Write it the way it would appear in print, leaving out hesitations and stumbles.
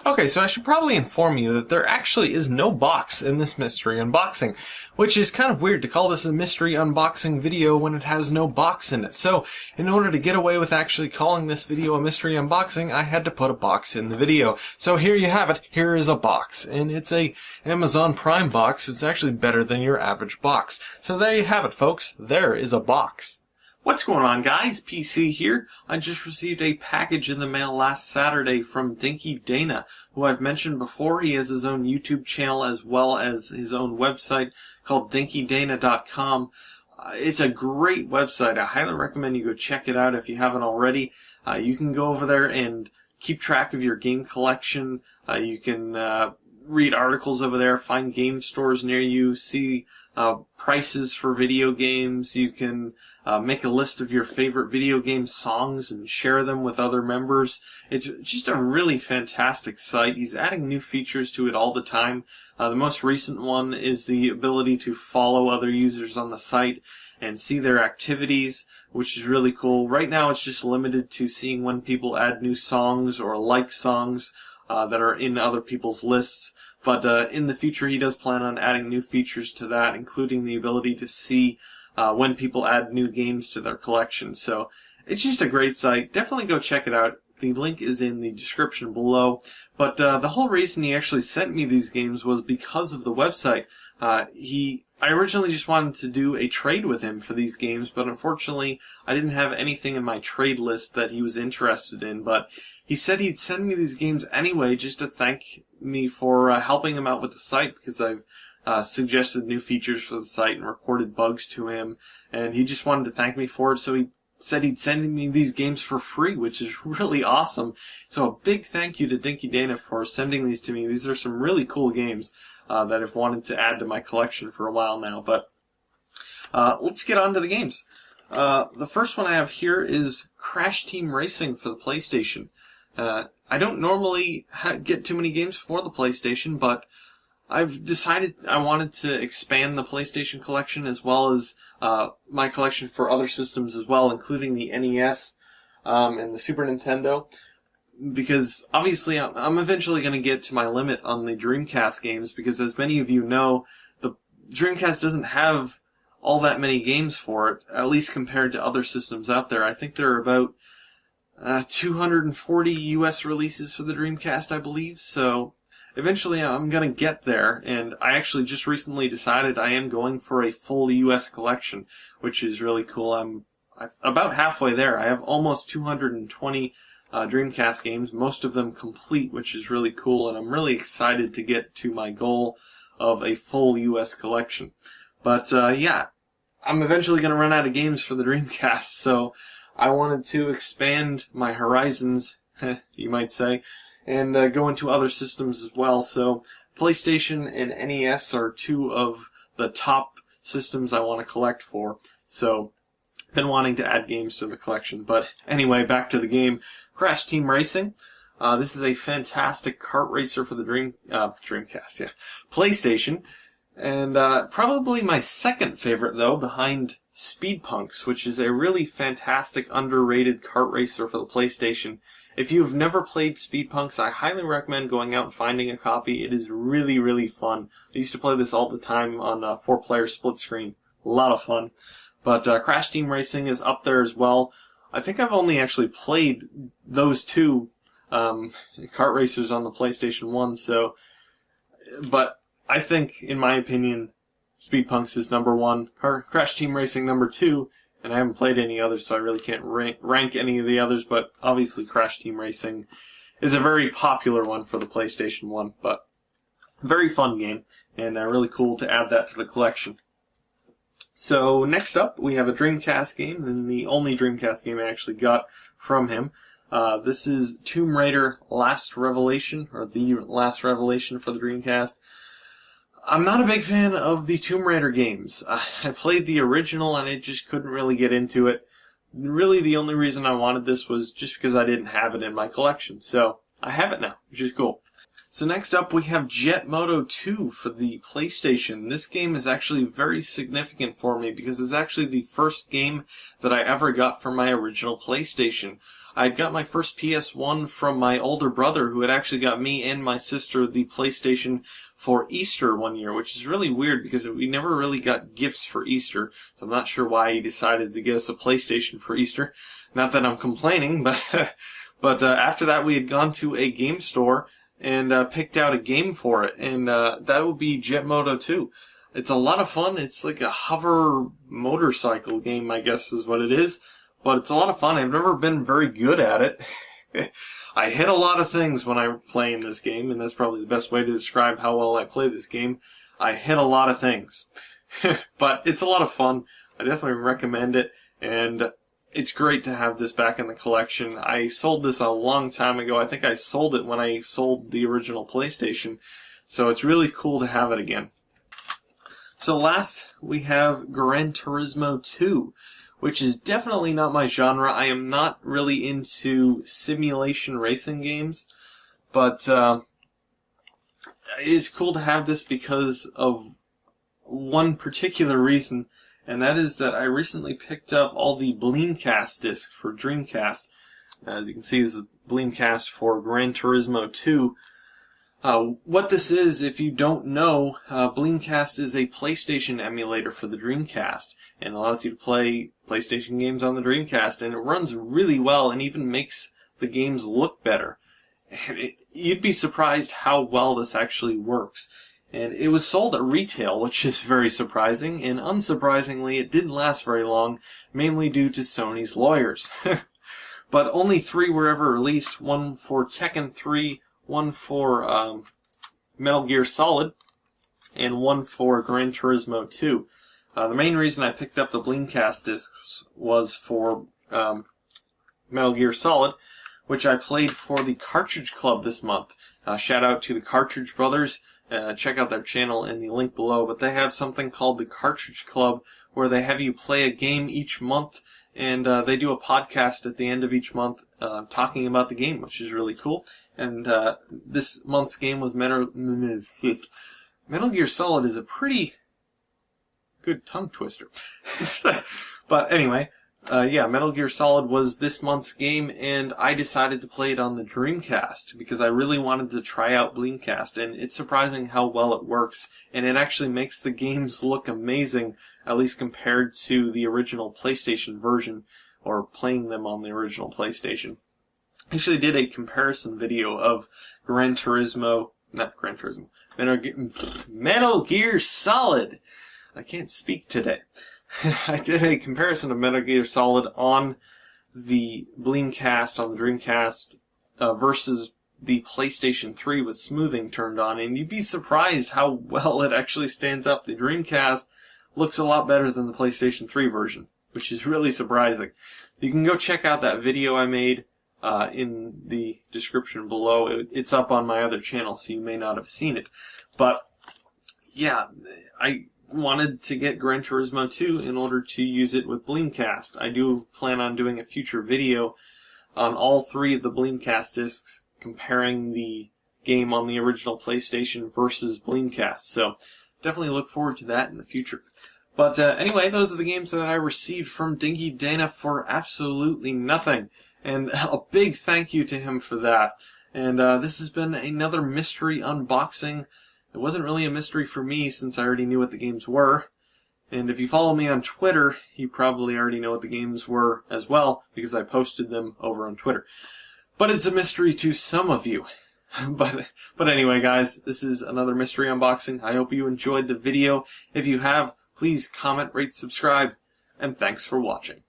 Okay, so I should probably inform you that there actually is no box in this mystery unboxing, which is kind of weird to call this a mystery unboxing video when it has no box in it. So, in order to get away with actually calling this video a mystery unboxing, I had to put a box in the video. So here you have it. Here is a box, and it's a Amazon Prime box. It's actually better than your average box. So there you have it, folks. There is a box. What's going on, guys? PC here. I just received a package in the mail last Saturday from DinkyDana, who I've mentioned before. He has his own YouTube channel as well as his own website called DinkyDana.com. It's a great website. I highly recommend you go check it out if you haven't already. You can go over there and keep track of your game collection. You can read articles over there, find game stores near you, see prices for video games. You can make a list of your favorite video game songs and share them with other members. It's just a really fantastic site. He's adding new features to it all the time. The most recent one is the ability to follow other users on the site and see their activities, which is really cool. Right now it's just limited to seeing when people add new songs or like songs that are in other people's lists. But in the future he does plan on adding new features to that, including the ability to see when people add new games to their collection. So it's just a great site. Definitely go check it out. The link is in the description below. But the whole reason he actually sent me these games was because of the website. I originally just wanted to do a trade with him for these games, but unfortunately I didn't have anything in my trade list that he was interested in. But he said he'd send me these games anyway just to thank me for helping him out with the site, because I've suggested new features for the site and reported bugs to him, and he just wanted to thank me for it, so he said he'd send me these games for free, which is really awesome. So a big thank you to DinkyDana for sending these to me. These are some really cool games that I've wanted to add to my collection for a while now. But let's get on to the games. The first one I have here is Crash Team Racing for the PlayStation. I don't normally get too many games for the PlayStation, but I've decided I wanted to expand the PlayStation collection as well as my collection for other systems as well, including the NES and the Super Nintendo, because obviously I'm eventually going to get to my limit on the Dreamcast games, because as many of you know, the Dreamcast doesn't have all that many games for it, at least compared to other systems out there. I think there are about 240 US releases for the Dreamcast, I believe, so eventually I'm going to get there, and I actually just recently decided I am going for a full US collection, which is really cool. I'm about halfway there. I have almost 220 Dreamcast games, most of them complete, which is really cool, and I'm really excited to get to my goal of a full US collection. But yeah, I'm eventually going to run out of games for the Dreamcast, so I wanted to expand my horizons, you might say, and go into other systems as well. So PlayStation and NES are two of the top systems I want to collect for. So I've been wanting to add games to the collection. But anyway, back to the game. Crash Team Racing. This is a fantastic kart racer for the Dreamcast, yeah, PlayStation. And probably my second favorite, though, behind Speed Punks, which is a really fantastic, underrated kart racer for the PlayStation. If you've never played Speed Punks, I highly recommend going out and finding a copy. It is really, really fun. I used to play this all the time on 4-player split screen. A lot of fun. But Crash Team Racing is up there as well. I think I've only actually played those two kart racers on the PlayStation 1, so... But I think, in my opinion, Speed Punks is number 1, Crash Team Racing number 2, and I haven't played any others, so I really can't rank any of the others, but obviously Crash Team Racing is a very popular one for the PlayStation 1, but very fun game, and really cool to add that to the collection. So next up, we have a Dreamcast game, and the only Dreamcast game I actually got from him. This is Tomb Raider Last Revelation, or The Last Revelation for the Dreamcast. I'm not a big fan of the Tomb Raider games. I played the original and I just couldn't really get into it. Really, the only reason I wanted this was just because I didn't have it in my collection. So, I have it now, which is cool. So next up we have Jet Moto 2 for the PlayStation. This game is actually very significant for me because it's actually the first game that I ever got from my original PlayStation. I got my first PS1 from my older brother, who had actually got me and my sister the PlayStation for Easter one year, which is really weird because we never really got gifts for Easter, so I'm not sure why he decided to get us a PlayStation for Easter. Not that I'm complaining, but but after that we had gone to a game store and picked out a game for it, and that would be Jet Moto 2. It's a lot of fun. It's like a hover motorcycle game, I guess is what it is. But it's a lot of fun. I've never been very good at it. I hit a lot of things when I play in this game, and that's probably the best way to describe how well I play this game. I hit a lot of things. But it's a lot of fun. I definitely recommend it, and it's great to have this back in the collection. I sold this a long time ago. I think I sold it when I sold the original PlayStation, so it's really cool to have it again. So last, we have Gran Turismo 2. Which is definitely not my genre. I am not really into simulation racing games, but it's cool to have this because of one particular reason, and that is that I recently picked up all the Dreamcast discs for Dreamcast. As you can see, this is a Dreamcast for Gran Turismo 2. What this is, if you don't know, Dreamcast is a PlayStation emulator for the Dreamcast, and allows you to play PlayStation games on the Dreamcast, and it runs really well and even makes the games look better. And you'd be surprised how well this actually works. And it was sold at retail, which is very surprising, and unsurprisingly, it didn't last very long, mainly due to Sony's lawyers. But only 3 were ever released, one for Tekken 3, one for Metal Gear Solid, and one for Gran Turismo 2. The main reason I picked up the Dreamcast discs was for Metal Gear Solid, which I played for the Cartridge Club this month. Shout out to the Cartridge Brothers. Check out their channel in the link below. But they have something called the Cartridge Club, where they have you play a game each month, and they do a podcast at the end of each month talking about the game, which is really cool. And this month's game was Metal Gear Solid is a pretty good tongue twister. But anyway, yeah, Metal Gear Solid was this month's game, and I decided to play it on the Dreamcast because I really wanted to try out Dreamcast, and it's surprising how well it works, and it actually makes the games look amazing, at least compared to the original PlayStation version, or playing them on the original PlayStation. I actually did a comparison video of Metal Gear Solid. I can't speak today. I did a comparison of Metal Gear Solid on the Dreamcast, on the Dreamcast, versus the PlayStation 3 with smoothing turned on, and you'd be surprised how well it actually stands up. The Dreamcast looks a lot better than the PlayStation 3 version, which is really surprising. You can go check out that video I made in the description below. It's up on my other channel, so you may not have seen it. But, yeah, I wanted to get Gran Turismo 2 in order to use it with Dreamcast. I do plan on doing a future video on all 3 of the Dreamcast discs, comparing the game on the original PlayStation versus Dreamcast. So, definitely look forward to that in the future. But anyway, those are the games that I received from DinkyDana for absolutely nothing. And a big thank you to him for that. And this has been another mystery unboxing. It wasn't really a mystery for me since I already knew what the games were. And if you follow me on Twitter, you probably already know what the games were as well, because I posted them over on Twitter. But it's a mystery to some of you. But anyway, guys, this is another mystery unboxing. I hope you enjoyed the video. If you have, please comment, rate, subscribe, and thanks for watching.